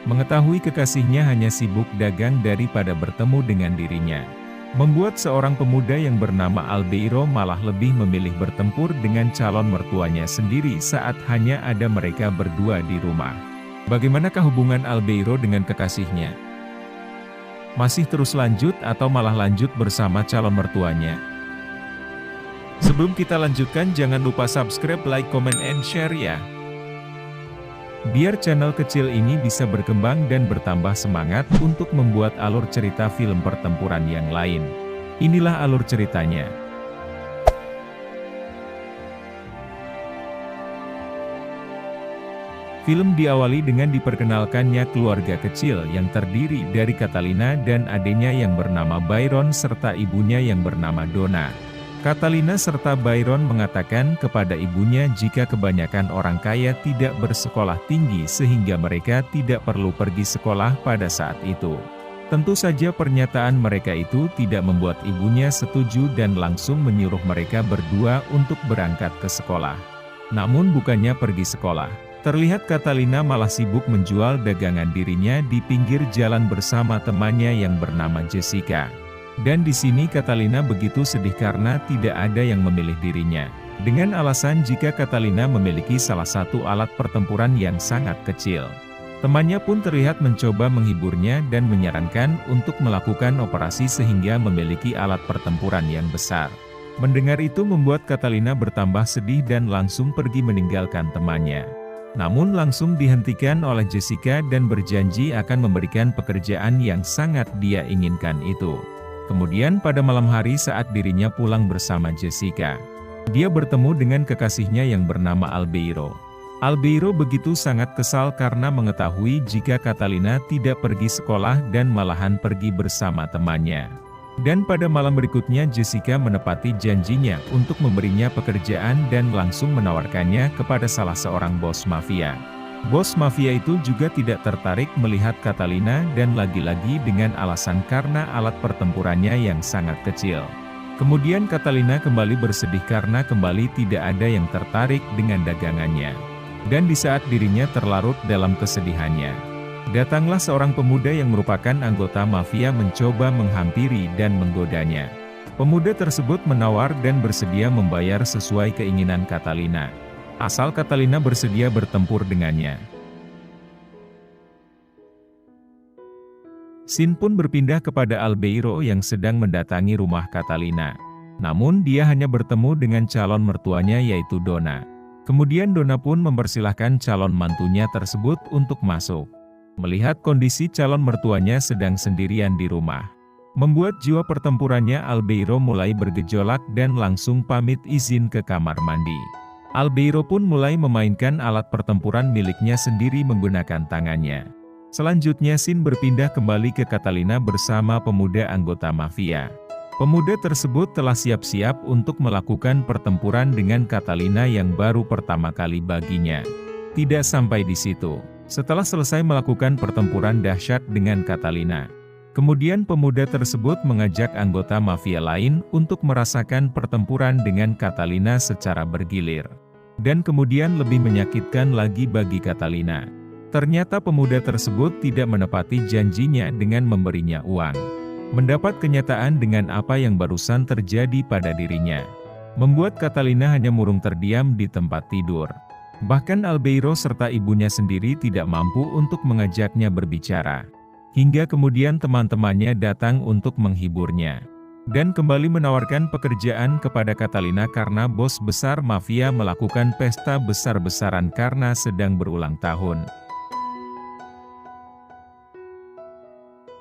Mengetahui kekasihnya hanya sibuk dagang daripada bertemu dengan dirinya, membuat seorang pemuda yang bernama Albeiro malah lebih memilih bertempur dengan calon mertuanya sendiri saat hanya ada mereka berdua di rumah. Bagaimanakah hubungan Albeiro dengan kekasihnya? Masih terus lanjut atau malah lanjut bersama calon mertuanya? Sebelum kita lanjutkan, jangan lupa subscribe, like, comment, and share ya. Biar channel kecil ini bisa berkembang dan bertambah semangat untuk membuat alur cerita film pertempuran yang lain. Inilah alur ceritanya. Film diawali dengan diperkenalkannya keluarga kecil yang terdiri dari Catalina dan adiknya yang bernama Byron serta ibunya yang bernama Donna. Catalina serta Byron mengatakan kepada ibunya jika kebanyakan orang kaya tidak bersekolah tinggi sehingga mereka tidak perlu pergi sekolah pada saat itu. Tentu saja pernyataan mereka itu tidak membuat ibunya setuju dan langsung menyuruh mereka berdua untuk berangkat ke sekolah. Namun bukannya pergi sekolah, terlihat Catalina malah sibuk menjual dagangan dirinya di pinggir jalan bersama temannya yang bernama Jessica. Dan di sini Catalina begitu sedih karena tidak ada yang memilih dirinya. Dengan alasan jika Catalina memiliki salah satu alat pertempuran yang sangat kecil. Temannya pun terlihat mencoba menghiburnya dan menyarankan untuk melakukan operasi sehingga memiliki alat pertempuran yang besar. Mendengar itu membuat Catalina bertambah sedih dan langsung pergi meninggalkan temannya. Namun langsung dihentikan oleh Jessica dan berjanji akan memberikan pekerjaan yang sangat dia inginkan itu. Kemudian pada malam hari saat dirinya pulang bersama Jessica, dia bertemu dengan kekasihnya yang bernama Albeiro. Albeiro begitu sangat kesal karena mengetahui jika Catalina tidak pergi sekolah dan malahan pergi bersama temannya. Dan pada malam berikutnya Jessica menepati janjinya untuk memberinya pekerjaan dan langsung menawarkannya kepada salah seorang bos mafia. Bos mafia itu juga tidak tertarik melihat Catalina dan lagi-lagi dengan alasan karena alat pertempurannya yang sangat kecil. Kemudian Catalina kembali bersedih karena kembali tidak ada yang tertarik dengan dagangannya. Dan di saat dirinya terlarut dalam kesedihannya, datanglah seorang pemuda yang merupakan anggota mafia mencoba menghampiri dan menggodanya. Pemuda tersebut menawar dan bersedia membayar sesuai keinginan Catalina, asal Catalina bersedia bertempur dengannya. Scene pun berpindah kepada Albeiro yang sedang mendatangi rumah Catalina. Namun dia hanya bertemu dengan calon mertuanya yaitu Donna. Kemudian Donna pun mempersilahkan calon mantunya tersebut untuk masuk. Melihat kondisi calon mertuanya sedang sendirian di rumah, membuat jiwa pertempurannya Albeiro mulai bergejolak dan langsung pamit izin ke kamar mandi. Albeiro pun mulai memainkan alat pertempuran miliknya sendiri menggunakan tangannya. Selanjutnya scene berpindah kembali ke Catalina bersama pemuda anggota mafia. Pemuda tersebut telah siap-siap untuk melakukan pertempuran dengan Catalina yang baru pertama kali baginya. Tidak sampai di situ. Setelah selesai melakukan pertempuran dahsyat dengan Catalina, kemudian pemuda tersebut mengajak anggota mafia lain untuk merasakan pertempuran dengan Catalina secara bergilir. Dan kemudian lebih menyakitkan lagi bagi Catalina. Ternyata pemuda tersebut tidak menepati janjinya dengan memberinya uang. Mendapat kenyataan dengan apa yang barusan terjadi pada dirinya, membuat Catalina hanya murung terdiam di tempat tidur. Bahkan Albeiro serta ibunya sendiri tidak mampu untuk mengajaknya berbicara. Hingga kemudian teman-temannya datang untuk menghiburnya. Dan kembali menawarkan pekerjaan kepada Catalina karena bos besar mafia melakukan pesta besar-besaran karena sedang berulang tahun.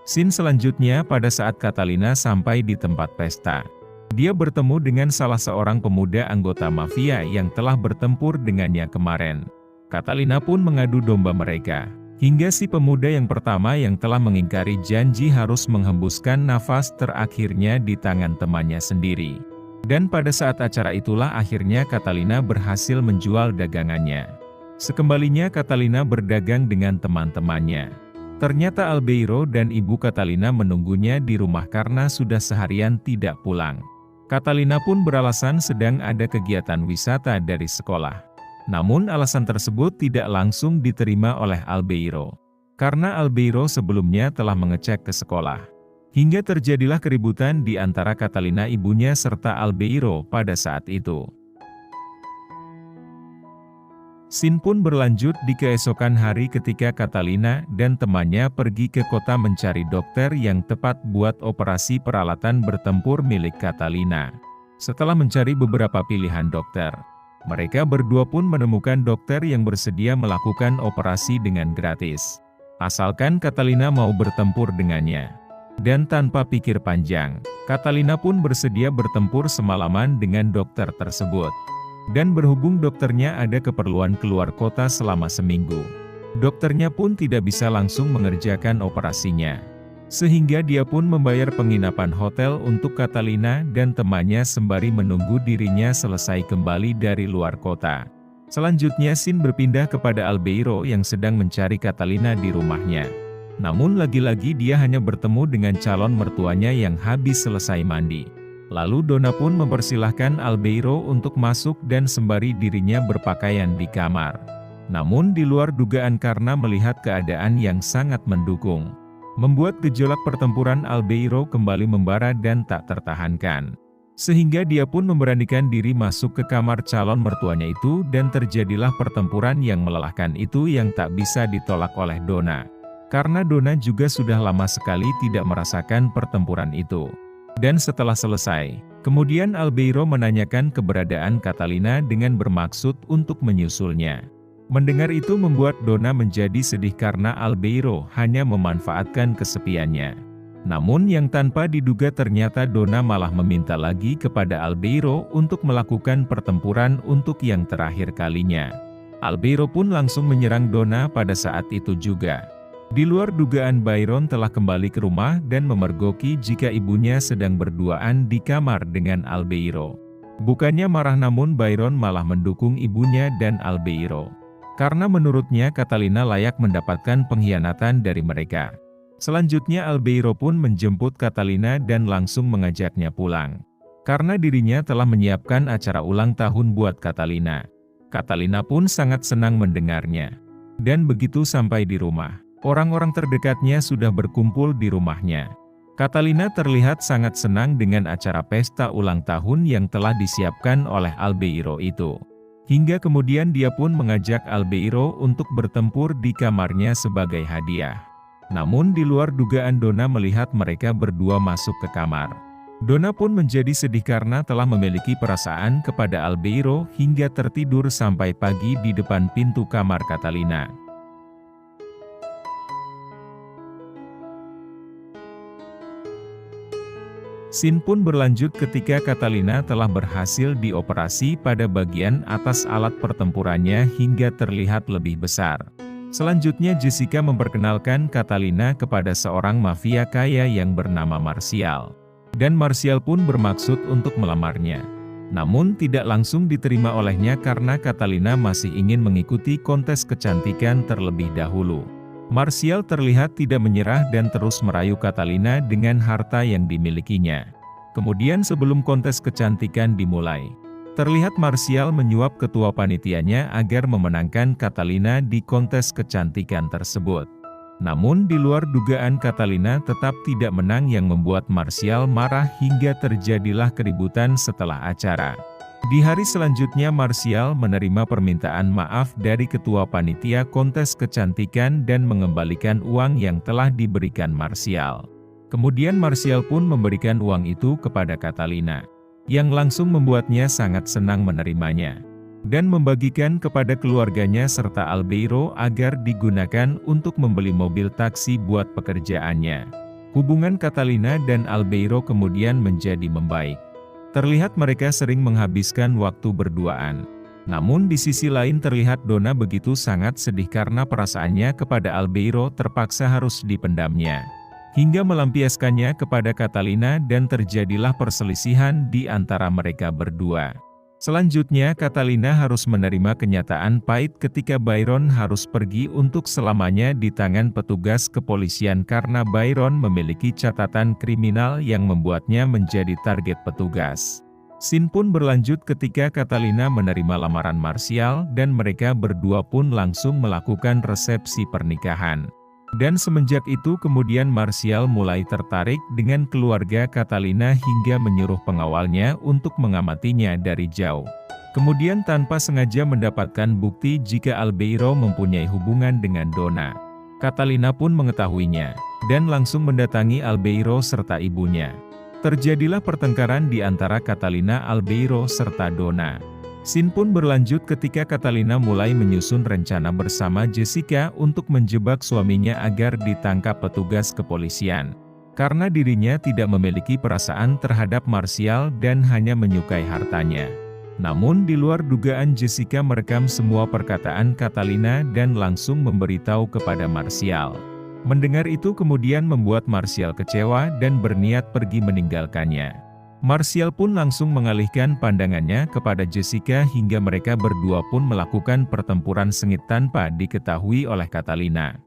Scene selanjutnya pada saat Catalina sampai di tempat pesta. Dia bertemu dengan salah seorang pemuda anggota mafia yang telah bertempur dengannya kemarin. Catalina pun mengadu domba mereka. Hingga si pemuda yang pertama yang telah mengingkari janji harus menghembuskan nafas terakhirnya di tangan temannya sendiri. Dan pada saat acara itulah akhirnya Catalina berhasil menjual dagangannya. Sekembalinya Catalina berdagang dengan teman-temannya. Ternyata Albeiro dan ibu Catalina menunggunya di rumah karena sudah seharian tidak pulang. Catalina pun beralasan sedang ada kegiatan wisata dari sekolah. Namun alasan tersebut tidak langsung diterima oleh Albeiro. karena Albeiro sebelumnya telah mengecek ke sekolah. Hingga terjadilah keributan di antara Catalina ibunya serta Albeiro pada saat itu. Scene pun berlanjut di keesokan hari ketika Catalina dan temannya pergi ke kota mencari dokter yang tepat buat operasi peralatan bertempur milik Catalina. Setelah mencari beberapa pilihan dokter, mereka berdua pun menemukan dokter yang bersedia melakukan operasi dengan gratis. Asalkan Catalina mau bertempur dengannya. Dan tanpa pikir panjang, Catalina pun bersedia bertempur semalaman dengan dokter tersebut. Dan berhubung dokternya ada keperluan keluar kota selama seminggu, dokternya pun tidak bisa langsung mengerjakan operasinya. Sehingga dia pun membayar penginapan hotel untuk Catalina dan temannya sembari menunggu dirinya selesai kembali dari luar kota. Selanjutnya scene berpindah kepada Albeiro yang sedang mencari Catalina di rumahnya. Namun lagi-lagi dia hanya bertemu dengan calon mertuanya yang habis selesai mandi. Lalu Donna pun mempersilahkan Albeiro untuk masuk dan sembari dirinya berpakaian di kamar. Namun di luar dugaan karena melihat keadaan yang sangat mendukung, membuat gejolak pertempuran Albeiro kembali membara dan tak tertahankan. Sehingga dia pun memberanikan diri masuk ke kamar calon mertuanya itu dan terjadilah pertempuran yang melelahkan itu yang tak bisa ditolak oleh Donna. Karena Donna juga sudah lama sekali tidak merasakan pertempuran itu. Dan setelah selesai, kemudian Albeiro menanyakan keberadaan Catalina dengan bermaksud untuk menyusulnya. Mendengar itu membuat Donna menjadi sedih karena Albeiro hanya memanfaatkan kesepiannya. Namun yang tanpa diduga ternyata Donna malah meminta lagi kepada Albeiro untuk melakukan pertempuran untuk yang terakhir kalinya. Albeiro pun langsung menyerang Donna pada saat itu juga. Di luar dugaan Byron telah kembali ke rumah dan memergoki jika ibunya sedang berduaan di kamar dengan Albeiro. Bukannya marah namun Byron malah mendukung ibunya dan Albeiro. Karena menurutnya Catalina layak mendapatkan pengkhianatan dari mereka. Selanjutnya Albeiro pun menjemput Catalina dan langsung mengajaknya pulang. Karena dirinya telah menyiapkan acara ulang tahun buat Catalina. Catalina pun sangat senang mendengarnya. Dan begitu sampai di rumah, orang-orang terdekatnya sudah berkumpul di rumahnya. Catalina terlihat sangat senang dengan acara pesta ulang tahun yang telah disiapkan oleh Albeiro itu. Hingga kemudian dia pun mengajak Albeiro untuk bertempur di kamarnya sebagai hadiah. Namun di luar dugaan Donna melihat mereka berdua masuk ke kamar. Donna pun menjadi sedih karena telah memiliki perasaan kepada Albeiro hingga tertidur sampai pagi di depan pintu kamar Catalina. Scene pun berlanjut ketika Catalina telah berhasil dioperasi pada bagian atas alat pertempurannya hingga terlihat lebih besar. Selanjutnya Jessica memperkenalkan Catalina kepada seorang mafia kaya yang bernama Marcial. Dan Marcial pun bermaksud untuk melamarnya. Namun tidak langsung diterima olehnya karena Catalina masih ingin mengikuti kontes kecantikan terlebih dahulu. Marcial terlihat tidak menyerah dan terus merayu Catalina dengan harta yang dimilikinya. Kemudian sebelum kontes kecantikan dimulai, terlihat Marcial menyuap ketua panitianya agar memenangkan Catalina di kontes kecantikan tersebut. Namun di luar dugaan Catalina tetap tidak menang yang membuat Marcial marah hingga terjadilah keributan setelah acara. Di hari selanjutnya Marcial menerima permintaan maaf dari ketua panitia kontes kecantikan dan mengembalikan uang yang telah diberikan Marcial. Kemudian Marcial pun memberikan uang itu kepada Catalina, yang langsung membuatnya sangat senang menerimanya, dan membagikan kepada keluarganya serta Albeiro agar digunakan untuk membeli mobil taksi buat pekerjaannya. Hubungan Catalina dan Albeiro kemudian menjadi membaik. Terlihat mereka sering menghabiskan waktu berduaan. Namun di sisi lain terlihat Donna begitu sangat sedih karena perasaannya kepada Albeiro terpaksa harus dipendamnya. Hingga melampiaskannya kepada Catalina dan terjadilah perselisihan di antara mereka berdua. Selanjutnya Catalina harus menerima kenyataan pahit ketika Byron harus pergi untuk selamanya di tangan petugas kepolisian karena Byron memiliki catatan kriminal yang membuatnya menjadi target petugas. Scene pun berlanjut ketika Catalina menerima lamaran Marcial dan mereka berdua pun langsung melakukan resepsi pernikahan. Dan semenjak itu kemudian Martial mulai tertarik dengan keluarga Catalina hingga menyuruh pengawalnya untuk mengamatinya dari jauh. Kemudian tanpa sengaja mendapatkan bukti jika Albeiro mempunyai hubungan dengan Donna. Catalina pun mengetahuinya, dan langsung mendatangi Albeiro serta ibunya. Terjadilah pertengkaran di antara Catalina, Albeiro serta Donna. Scene pun berlanjut ketika Catalina mulai menyusun rencana bersama Jessica untuk menjebak suaminya agar ditangkap petugas kepolisian. Karena dirinya tidak memiliki perasaan terhadap Martial dan hanya menyukai hartanya. Namun di luar dugaan Jessica merekam semua perkataan Catalina dan langsung memberitahu kepada Martial. Mendengar itu kemudian membuat Martial kecewa dan berniat pergi meninggalkannya. Martial pun langsung mengalihkan pandangannya kepada Jessica hingga mereka berdua pun melakukan pertempuran sengit tanpa diketahui oleh Catalina.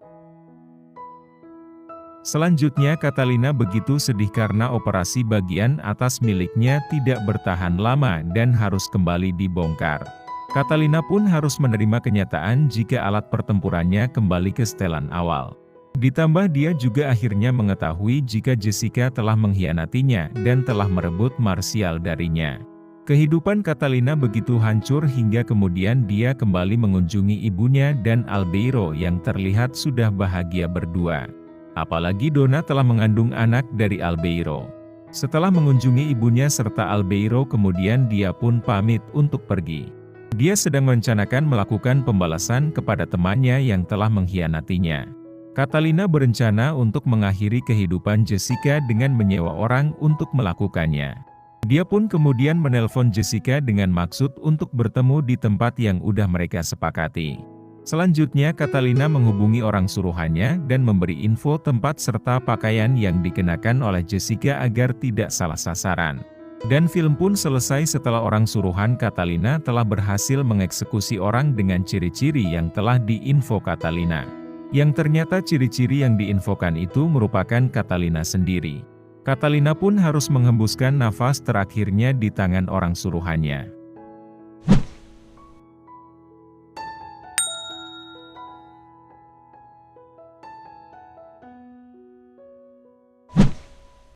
Selanjutnya Catalina begitu sedih karena operasi bagian atas miliknya tidak bertahan lama dan harus kembali dibongkar. Catalina pun harus menerima kenyataan jika alat pertempurannya kembali ke setelan awal. Ditambah dia juga akhirnya mengetahui jika Jessica telah mengkhianatinya dan telah merebut Martial darinya. Kehidupan Catalina begitu hancur hingga kemudian dia kembali mengunjungi ibunya dan Albeiro yang terlihat sudah bahagia berdua. Apalagi Donna telah mengandung anak dari Albeiro. Setelah mengunjungi ibunya serta Albeiro kemudian dia pun pamit untuk pergi. Dia sedang merencanakan melakukan pembalasan kepada temannya yang telah mengkhianatinya. Catalina berencana untuk mengakhiri kehidupan Jessica dengan menyewa orang untuk melakukannya. Dia pun kemudian menelpon Jessica dengan maksud untuk bertemu di tempat yang udah mereka sepakati. Selanjutnya Catalina menghubungi orang suruhannya dan memberi info tempat serta pakaian yang dikenakan oleh Jessica agar tidak salah sasaran. Dan film pun selesai setelah orang suruhan Catalina telah berhasil mengeksekusi orang dengan ciri-ciri yang telah diinfo Catalina. Yang ternyata ciri-ciri yang diinfokan itu merupakan Catalina sendiri. Catalina pun harus menghembuskan nafas terakhirnya di tangan orang suruhannya.